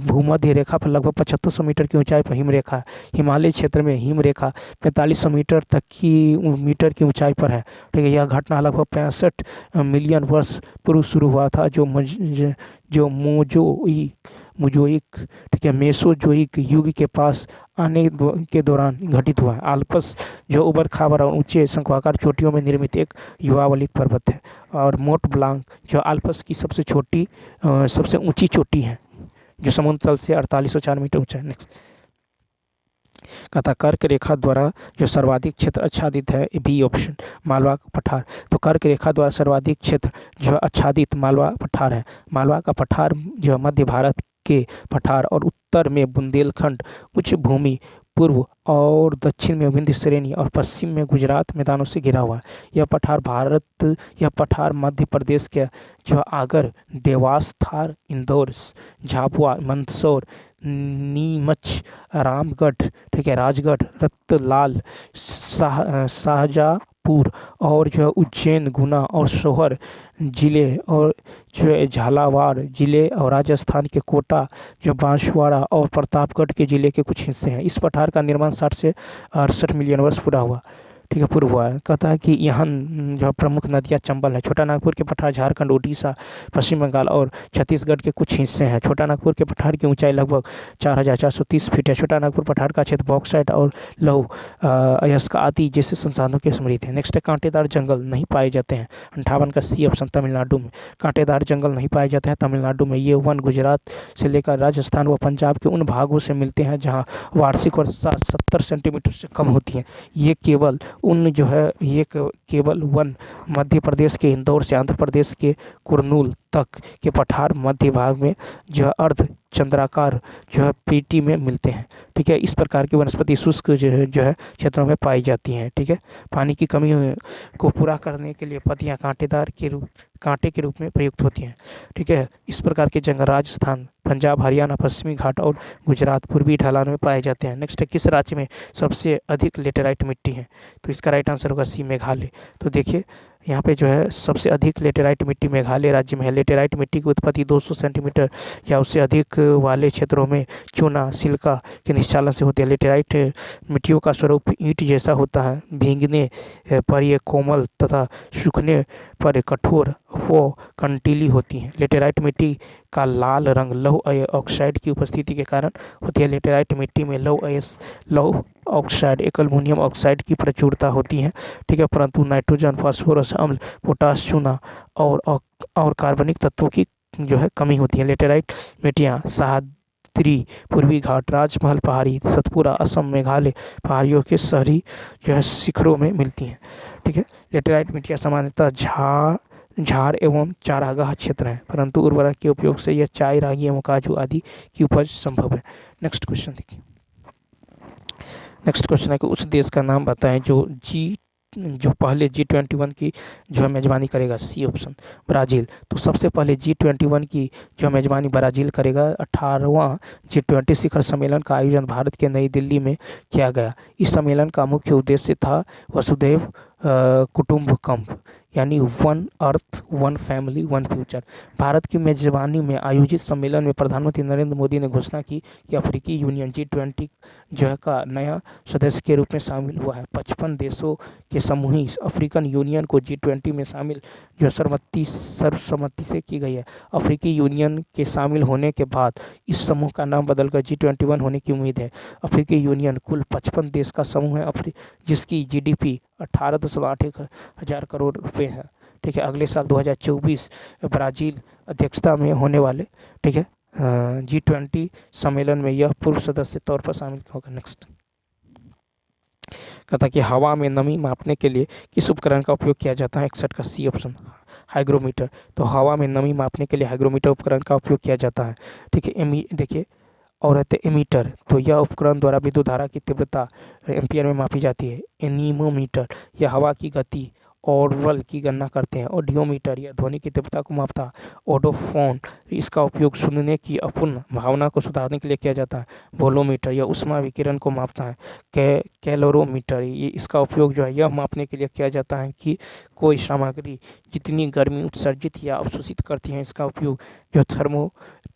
भूमध्य रेखा पर लगभग 7500 मीटर की ऊंचाई पर हिम रेखा है। हिमालय क्षेत्र में हिम रेखा 4500 मीटर की ऊंचाई पर है। ठीक है, यह घटना लगभग 65 मिलियन वर्ष पूर्व शुरू हुआ था, जो मोजोइक, ठीक है, मेसोजोइक युग के पास आने के दौरान घटित हुआ है। आल्प्स जो उबड़ खाबड़ और ऊंचे शंक्वाकार चोटियों में निर्मित एक युवा वलित पर्वत है। और मोंट ब्लांक जो आल्प्स की सबसे ऊंची चोटी है, जो समुद्र तल से 4804 मीटर ऊंचा है। नेक्स्ट कहता कर्क रेखा द्वारा जो सर्वाधिक क्षेत्र आच्छादित है, बी ऑप्शन, मालवा का पठार। तो कर्क रेखा द्वारा सर्वाधिक क्षेत्र जो आच्छादित मालवा पठार है। मालवा का पठार जो मध्य भारत के पठार और उत्तर में बुंदेलखंड उच्च भूमि, पूर्व और दक्षिण में विंध्य श्रेणी और पश्चिम में गुजरात मैदानों से घिरा हुआ है। यह पठार मध्य प्रदेश के जो आगर, देवास, थार, इंदौर, झाबुआ, मंदसौर, नीमच, रामगढ़, ठीक है, राजगढ़, रतलाम, शाहजहाँपुर और जो है उज्जैन, गुना और सोहर जिले और जो है झालावाड़ जिले और राजस्थान के कोटा, जो बांसवाड़ा और प्रतापगढ़ के जिले के कुछ हिस्से हैं। इस पठार का निर्माण 60 से 68 मिलियन वर्ष पूरा हुआ, ठीक है, पूर्व हुआ है। कहता है कि यहाँ जो प्रमुख नदियाँ चंबल है, छोटा नागपुर के पठार झारखंड, उड़ीसा, पश्चिम बंगाल और छत्तीसगढ़ के कुछ हिस्से हैं। छोटा नागपुर के पठार की ऊंचाई लगभग 4430 फीट है। छोटा नागपुर पठार का क्षेत्र बॉक्साइट और लौह अयस्क आदि जैसे संसाधनों के समृद्ध है। नेक्स्ट है कांटेदार जंगल नहीं पाए जाते हैं, 58 का सी ऑप्शन, तमिलनाडु में कांटेदार जंगल नहीं पाए जाते हैं तमिलनाडु में। ये वन गुजरात से लेकर राजस्थान व पंजाब के उन भागों से मिलते हैं जहाँ वार्षिक वर्षा 70 सेंटीमीटर से कम होती है। ये केवल केवल वन मध्य प्रदेश के इंदौर से आंध्र प्रदेश के कुरनूल तक के पठार मध्य भाग में जो है अर्ध चंद्राकार जो है पेटी में मिलते हैं। ठीक है, इस प्रकार की वनस्पति शुष्क जो है क्षेत्रों में पाई जाती हैं। ठीक है, पानी की कमी को पूरा करने के लिए पत्तियां कांटे के रूप में प्रयुक्त होती हैं। ठीक है, इस प्रकार के जंगल राजस्थान, पंजाब, हरियाणा, पश्चिमी घाट और गुजरात पूर्वी ढलान में पाए जाते हैं। नेक्स्ट है किस राज्य में सबसे अधिक लेटेराइट मिट्टी है? तो इसका राइट आंसर होगा सी, मेघालय। तो देखिए यहाँ पे जो है सबसे अधिक लेटेराइट मिट्टी मेघालय राज्य में है। लेटेराइट मिट्टी की उत्पत्ति 200 सेंटीमीटर या उससे अधिक वाले क्षेत्रों में चूना सिल्का के निश्चालन से होती है। लेटेराइट मिट्टियों का स्वरूप ईंट जैसा होता है, भीगने पर ये कोमल तथा सूखने पर कठोर व कंटीली होती हैं। लेटेराइट मिट्टी का लाल रंग लौह ऑक्साइड की उपस्थिति के कारण होती है। लेटेराइट मिट्टी में लौह ऑक्साइड, एल्युमिनियम ऑक्साइड की प्रचुरता होती है। ठीक है, परंतु नाइट्रोजन, फास्फोरस अम्ल, पोटाश, चूना और कार्बनिक तत्वों की जो है कमी होती है। लेटेराइट मिट्टियाँ सह्याद्री, पूर्वी घाट, राजमहल पहाड़ी, सतपुरा, असम, मेघालय पहाड़ियों के शहरी जो है शिखरों में मिलती हैं। ठीक है, लेटेराइट मिट्टियाँ सामान्यतः झाड़ एवं चारागाह क्षेत्र है, परंतु उर्वरक के उपयोग से यह चाय, रागी एवं काजू आदि की उपज संभव है। नेक्स्ट क्वेश्चन देखिए। नेक्स्ट क्वेश्चन है कि उस देश का नाम बताएं जो पहले G21 की जो है मेजबानी करेगा। C option, Brazil. तो सबसे पहले G21 की जो मेजबानी ब्राज़ील करेगा। 18वां G20 शिखर सम्मेलन का आयोजन भारत के नई दिल्ली में किया गया। इस सम्मेलन का मुख्य उद्देश्य था वसुधैव कुटुंबकम, यानी one earth one family one future. Bharat की मेजबानी में आयोजित सम्मेलन में प्रधानमंत्री नरेंद्र मोदी ने घोषणा की कि अफ्रीकी यूनियन G20 जो है का नया सदस्य के रूप में शामिल हुआ है। 55 देशों के समूह ही अफ्रीकन यूनियन को G20 में शामिल जो सर्वसम्मति से की गई है। अफ्रीकी यूनियन के शामिल होने के बाद इस समूह का नाम बदलकर G21 होने की उम्मीद है। अफ्रीकी यूनियन कुल 55 देश का समूह है जिसकी GDP 18.81 हज़ार करोड़ रुपए है। ठीक है, अगले साल 2024 ब्राज़ील अध्यक्षता में होने वाले ठीक है G20 सम्मेलन में यह पूर्व सदस्य तौर पर शामिल होगा। नेक्स्ट कहता कि हवा में नमी मापने के लिए किस उपकरण का उपयोग किया जाता है? 61 का सी ऑप्शन हाइग्रोमीटर। तो हवा में नमी मापने के लिए हाइग्रोमीटर उपकरण का उपयोग किया जाता है। ठीक है, देखिए और रहते एमीटर, तो यह उपकरण द्वारा विद्युत धारा की तीव्रता एम्पियर में मापी जाती है। एनीमोमीटर यह हवा की गति ऑरल की गणना करते हैं। ऑडियोमीटर यह ध्वनि की तीव्रता को मापता है। ओडोफोन इसका उपयोग सुनने की अपूर्ण भावना को सुधारने के लिए किया जाता है। वोलोमीटर यह ऊष्मा विकिरण को मापता है। कैलोरीमीटर ये इसका उपयोग जो है यह मापने के लिए किया जाता है कि कोई सामग्री जितनी गर्मी उत्सर्जित या अवशोषित करती है। इसका उपयोग जो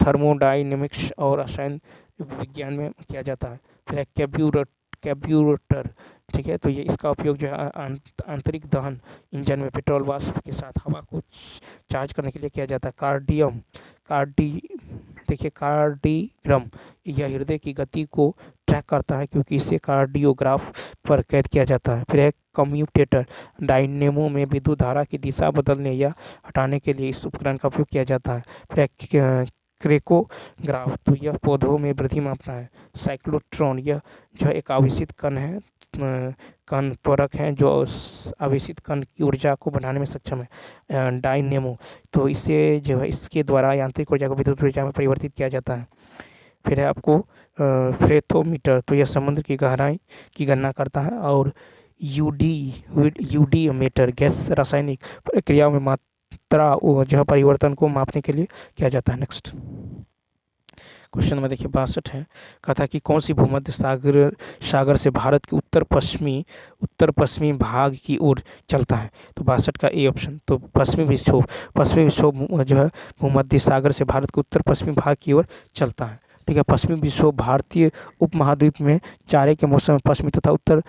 थर्मोडायनेमिक्स और रसायन विज्ञान में किया जाता है। फिर कैब्यूरेटर ठीक है, तो ये इसका उपयोग जो है आंतरिक दहन इंजन में पेट्रोल वाष्प के साथ हवा को चार्ज करने के लिए किया जाता है। कार्डियग्राम यह हृदय की गति को ट्रैक करता है क्योंकि इसे कार्डियोग्राफ पर कैद किया जाता है। फिर एक कम्यूटेटर डायनेमो में विद्युत धारा की दिशा बदलने या हटाने के लिए इस उपकरण का उपयोग किया जाता है। फिर क्रेकोग्राफ तो यह पौधों में वृद्धि मापता है। साइक्लोट्रॉन यह जो एक आवेशित कण है त्वरक है जो आवेशित कण की ऊर्जा को बढ़ाने में सक्षम है। डायनेमो तो इसे जो है इसके द्वारा यांत्रिक ऊर्जा को विद्युत ऊर्जा में परिवर्तित किया जाता है। फिर है आपको फ्रेथोमीटर, तो यह समुद्र की गहराई की गणना करता है। और यूडीमीटर गैस रासायनिक प्रक्रियाओं में मात्रा जो है परिवर्तन को मापने के लिए किया जाता है। नेक्स्ट क्वेश्चन में देखिए 62 है, कहा कि कौन सी भूमध्य सागर से भारत के उत्तर पश्चिमी भाग की ओर चलता है? तो 62 का ए ऑप्शन। तो पश्चिमी विक्षोभ जो है भूमध्य सागर से भारत के उत्तर पश्चिमी भाग की ओर चलता है। ठीक है, पश्चिमी विक्षोभ भारतीय उपमहाद्वीप में जाड़े के मौसम में पश्चिमी तथा उत्तर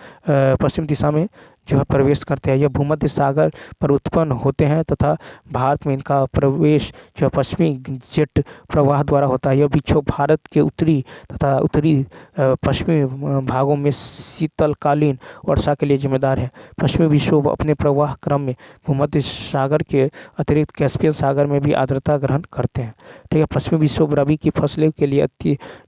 पश्चिम दिशा में जो है प्रवेश करते हैं। यह भूमध्य सागर पर उत्पन्न होते हैं तथा भारत में इनका प्रवेश जो पश्चिमी जेट प्रवाह द्वारा होता है। यह विक्षोभ भारत के उत्तरी तथा उत्तरी पश्चिमी भागों में शीतलकालीन वर्षा के लिए जिम्मेदार है। पश्चिमी विक्षोभ अपने प्रवाह क्रम में भूमध्य सागर के अतिरिक्त कैस्पियन सागर में भी आर्द्रता ग्रहण करते हैं। ठीक है, पश्चिमी विक्षोभ रबी की फसलों के लिए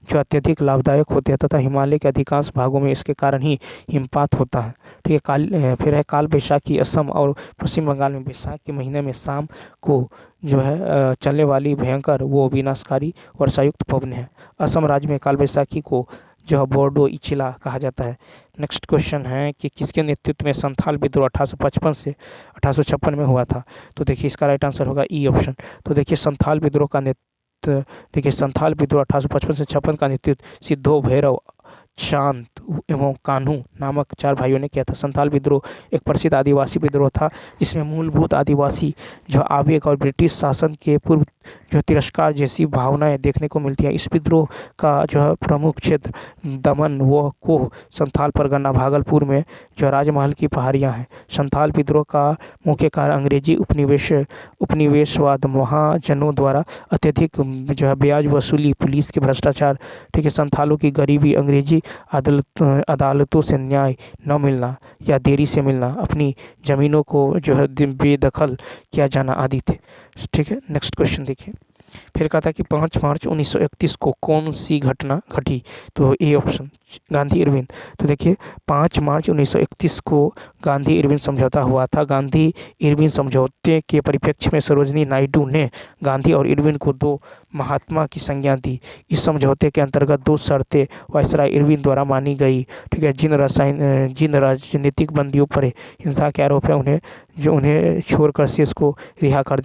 अत्यधिक लाभदायक होते हैं तथा हिमालय के अधिकांश भागों में इसके कारण ही हिमपात होता है। ठीक है, फिर है काल बैसाखी। असम और पश्चिम बंगाल में बैसाख के महीने में शाम को जो है चलने वाली भयंकर वो विनाशकारी वर्षायुक्त पवन है। असम राज्य में काल बैसाखी को जो है बोर्डो इचिला कहा जाता है। नेक्स्ट क्वेश्चन है कि किसके नेतृत्व में संथाल विद्रोह 1855 से 1856 में हुआ था? तो देखिए इसका राइट आंसर होगा ई ऑप्शन। तो देखिए संथाल विद्रोह 1855 से 56 का नेतृत्व सिद्धो भैरव शांत एवं कान्हू नामक 4 भाइयों ने किया था। संथाल विद्रोह एक प्रसिद्ध आदिवासी विद्रोह था जिसमें मूलभूत आदिवासी जो आवेग और ब्रिटिश शासन के पूर्व जो तिरस्कार जैसी भावनाएं देखने को मिलती हैं। इस विद्रोह का जो है प्रमुख क्षेत्र दमन व कोह संथाल परगना भागलपुर में जो राजमहल की पहाड़ियाँ हैं। संथाल विद्रोह का मुख्य कारण अंग्रेजी उपनिवेशवाद महाजनों द्वारा अत्यधिक जो है ब्याज वसूली, पुलिस के भ्रष्टाचार, ठीक है, संथालों की गरीबी, अंग्रेजी अदालतों से न्याय न मिलना या देरी से मिलना, अपनी ज़मीनों को जो है बेदखल किया जाना आदि थे। ठीक है, नेक्स्ट क्वेश्चन देखिए। फिर कहा था कि 5 मार्च 1931 को कौन सी घटना घटी? तो ए ऑप्शन गांधी इरविन। तो देखिए 5 मार्च 1931 को गांधी इरविन समझौता हुआ था। गांधी इरविन समझौते के परिप्रेक्ष्य में सरोजिनी नायडू ने गांधी और इरविन को 2 महात्मा की संज्ञा दी। इस समझौते के अंतर्गत 2 शर्तें वायसराय इरविन द्वारा मानी गई। ठीक है, जिन राजनीतिक बंदियों पर हिंसा के आरोप है उन्हें जो उन्हें छोड़कर शेष को रिहा कर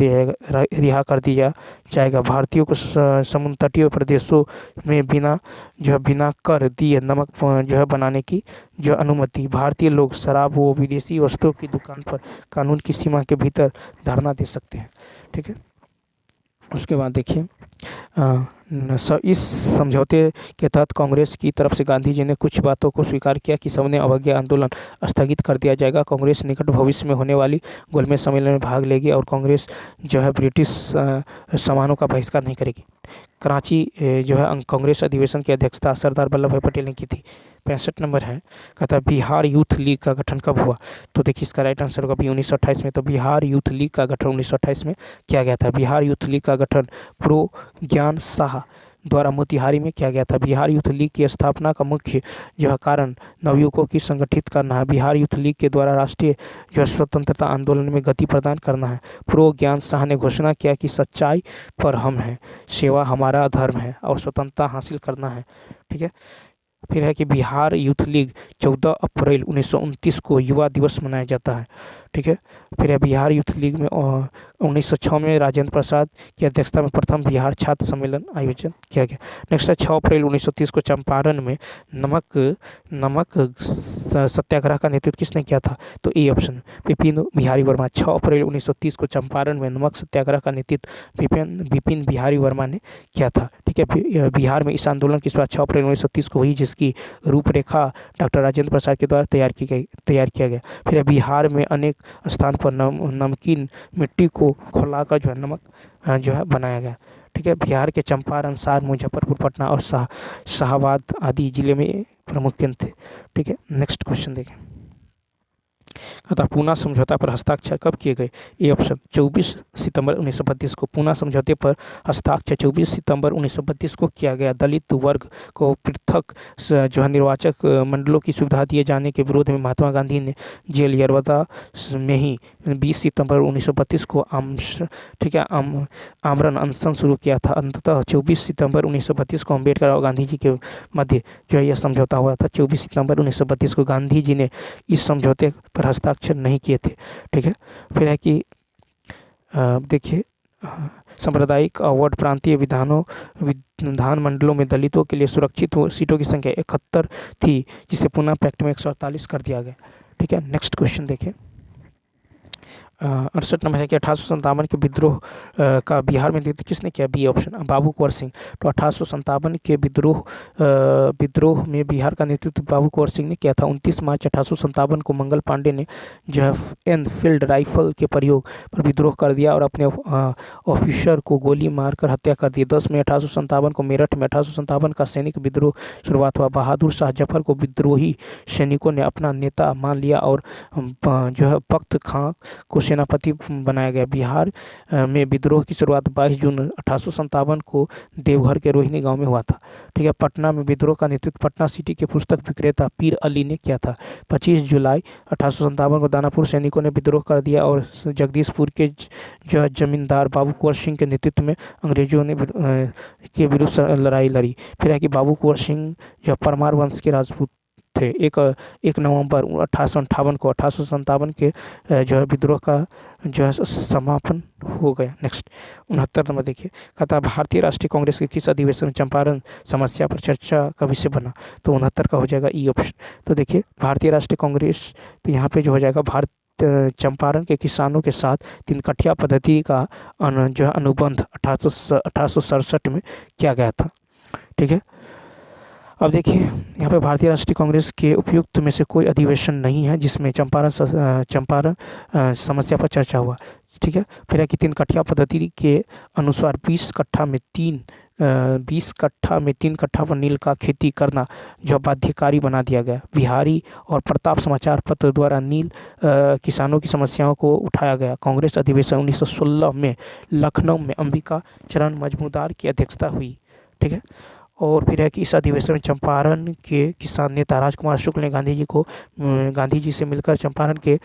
दिया जाएगा। भारतीयों को समुद्र तटीय प्रदेशों में बिना कर दिए नमक जो है बनाने की जो अनुमति। भारतीय लोग शराब व विदेशी वस्तुओं की दुकान पर कानून की सीमा के भीतर धरना दे सकते हैं। ठीक है, उसके बाद देखिए इस समझौते के तहत कांग्रेस की तरफ से गांधी जी ने कुछ बातों को स्वीकार किया कि सविनय अवज्ञा आंदोलन स्थगित कर दिया जाएगा। कांग्रेस निकट भविष्य में होने वाली गोलमेज सम्मेलन में भाग लेगी और कांग्रेस जो है ब्रिटिश सामानों का बहिष्कार नहीं करेगी। कराची जो है कांग्रेस अधिवेशन की अध्यक्षता सरदार वल्लभ भाई पटेल ने की थी। 65 नंबर है, कहता है बिहार यूथ लीग का गठन कब हुआ? तो देखिए इसका राइट आंसर होगा 1928 में। तो बिहार यूथ लीग का गठन 1928 में किया गया था। बिहार यूथ लीग का गठन प्रो ज्ञान शाह द्वारा मोतिहारी में किया गया था। बिहार यूथ लीग की स्थापना का मुख्य जो है कारण नवयुवकों की संगठित करना है। बिहार यूथ लीग के द्वारा राष्ट्रीय जो है स्वतंत्रता आंदोलन में गति प्रदान करना है। प्रो ज्ञान शाह ने घोषणा किया कि सच्चाई पर हम हैं, सेवा हमारा धर्म है और स्वतंत्रता हासिल करना है। ठीक है, फिर है कि बिहार यूथ लीग 14 अप्रैल 1929 को युवा दिवस मनाया जाता है। ठीक है, फिर है बिहार यूथ लीग में 1906 में राजेंद्र प्रसाद की अध्यक्षता में प्रथम बिहार छात्र सम्मेलन आयोजन किया गया। नेक्स्ट है 6 अप्रैल 1930 को चंपारण में नमक सत्याग्रह का नेतृत्व किसने किया था? तो ए ऑप्शन विपिन बिहारी वर्मा। 6 अप्रैल 1930 को चंपारण में नमक सत्याग्रह का नेतृत्व विपिन बिहारी वर्मा ने किया था। ठीक है, बिहार में इस आंदोलन की शुरुआत 6 अप्रैल 1930 को हुई, जिसकी रूपरेखा डॉक्टर राजेंद्र प्रसाद के द्वारा तैयार किया गया। फिर बिहार में अनेक स्थान पर नमकीन मिट्टी को खौलाकर जो है नमक जो है बनाया गया। ठीक है, बिहार के चंपारण, सार, मुजफ्फरपुर, पटना और शाहाबाद आदि जिले में प्रमुख केंद्र थे। ठीक है, नेक्स्ट क्वेश्चन देखें, अतः पूना समझौता पर हस्ताक्षर कब किए गए? ए ऑप्शन 24 सितंबर 1932 को। पूना समझौते पर हस्ताक्षर 24 सितंबर 1932 को किया गया। दलित वर्ग को पृथक जो है निर्वाचक मंडलों की सुविधा दिए जाने के विरोध में महात्मा गांधी ने जेल यरवदा में ही 20 सितंबर 1932 को आमरण अनशन शुरू किया था। अंततः 24 सितंबर 1932 को अम्बेडकर और गांधी जी के मध्य जो है यह समझौता हुआ था। 24 सितंबर 1932 को गांधी जी ने इस समझौते पर हस्ताक्षर नहीं किए थे। ठीक है, फिर है कि देखिए सांप्रदायिक अवार्ड प्रांतीय विधान मंडलों में दलितों के लिए सुरक्षित सीटों की संख्या 71 थी, जिसे पुनः पैक्ट में 148 कर दिया गया। ठीक है, नेक्स्ट क्वेश्चन देखिए, 68 नंबर है कि 1857 के विद्रोह का बिहार में नेतृत्व किसने किया? बी ऑप्शन बाबू कुंवर सिंह। तो 1857 के विद्रोह में बिहार का नेतृत्व बाबू कुंवर सिंह ने किया था। 29 मार्च 1857 को मंगल पांडे ने जो है एनफील्ड राइफल के प्रयोग पर विद्रोह कर दिया और अपने ऑफिसर को गोली मारकर हत्या कर दी। 10 मई 1857 को मेरठ में 1857 का सैनिक विद्रोह शुरुआत हुआ। बहादुर शाह जफर को विद्रोही सैनिकों ने अपना नेता मान लिया और जो है बख्त खां को सेनापति बनाया गया। बिहार में विद्रोह की शुरुआत 22 जून 1857 को देवघर के रोहिणी गांव में हुआ था। ठीक है, पटना में विद्रोह का नेतृत्व पटना सिटी के पुस्तक विक्रेता पीर अली ने किया था। 25 जुलाई 1857 को दानापुर सैनिकों ने विद्रोह कर दिया और जगदीशपुर के जो जमींदार बाबू कुंवर सिंह के नेतृत्व में अंग्रेजों ने के विरुद्ध लड़ाई लड़ी। फिर है कि बाबू कुंवर सिंह जो परमार वंश के राजपूत थे। 1 नवंबर 1858 के जो है विद्रोह का जो है समापन हो गया। नेक्स्ट 69 नंबर देखिए, कहता है भारतीय राष्ट्रीय कांग्रेस के किस अधिवेशन में चंपारण समस्या पर चर्चा का विषय बना? तो 69 का हो जाएगा ई ऑप्शन। तो देखिए भारतीय राष्ट्रीय कांग्रेस, तो यहाँ पे जो हो जाएगा भारत चंपारण के किसानों के साथ 3 कठिया पद्धति का जो है अनुबंध 1867 में किया गया था। ठीक है, अब देखिए यहाँ पे भारतीय राष्ट्रीय कांग्रेस के उपयुक्त में से कोई अधिवेशन नहीं है जिसमें चंपारण समस्या पर चर्चा हुआ। ठीक है, फिर है कि 3 कठिया पद्धति के अनुसार 20 कट्ठा में 3 कट्ठा पर नील का खेती करना जो बाध्यकारी बना दिया गया। बिहारी और प्रताप समाचार पत्र द्वारा नील किसानों की समस्याओं को उठाया गया। कांग्रेस अधिवेशन 1916 में लखनऊ में अंबिका चरण मजमूदार की अध्यक्षता हुई। ठीक है, और फिर है कि इस अधिवेशन में चंपारण के किसान नेता राजकुमार शुक्ल ने गांधी जी से मिलकर चंपारण के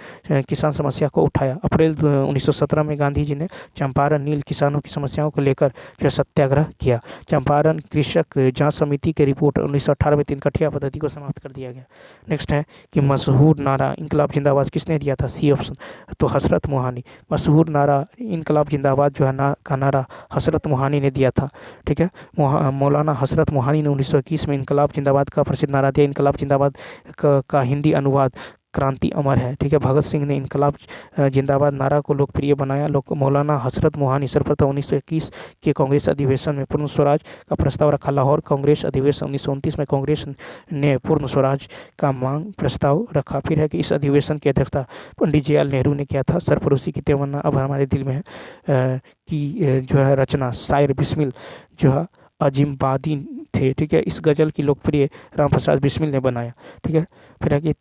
किसान समस्या को उठाया। अप्रैल 1917 में गांधी जी ने चंपारण नील किसानों की समस्याओं को लेकर जो सत्याग्रह किया। चंपारण कृषक जांच समिति की रिपोर्ट 1918 में 3 कठिया पद्धति को समाप्त कर दिया गया। नेक्स्ट है कि मशहूर नारा इंकलाब जिंदाबाद किसने दिया था? सी ऑप्शन, तो हसरत मोहानी। मशहूर नारा इंकलाब जिंदाबाद जो है का नारा हसरत मोहानी ने दिया था। ठीक है, मौलाना हसरत मोहानी ने 1921 में इंकलाब जिंदाबाद का प्रसिद्ध नारा दिया। इंकलाब जिंदाबाद का हिंदी अनुवाद क्रांति अमर है। ठीक है, भगत सिंह ने इंकलाब जिंदाबाद नारा को लोकप्रिय बनाया। मौलाना हसरत मोहानी सर्वप्रथम 1921 के कांग्रेस अधिवेशन में पूर्ण स्वराज का प्रस्ताव रखा। लाहौर कांग्रेस अधिवेशन 1929 में कांग्रेस ने पूर्ण स्वराज का मांग प्रस्ताव रखा। फिर है कि इस अधिवेशन की अध्यक्षता पंडित जवाहरलाल नेहरू ने किया था। सरफरोशी की तमन्ना अब हमारे दिल में है कि जो है रचना शायर बिस्मिल जो है अजीमबादी थे। ठीक है, इस गज़ल की लोकप्रिय राम प्रसाद बिस्मिल ने बनाया। ठीक है, फिर है कि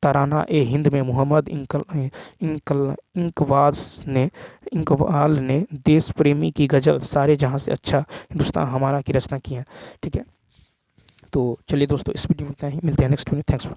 तराना ए हिंद में मोहम्मद इकबाल ने देश प्रेमी की गज़ल सारे जहाँ से अच्छा हिंदुस्तान हमारा की रचना की है। ठीक है, तो चलिए दोस्तों, इस वीडियो में इतना ही, मिलते हैं नेक्स्ट वीडियो। थैंक्स।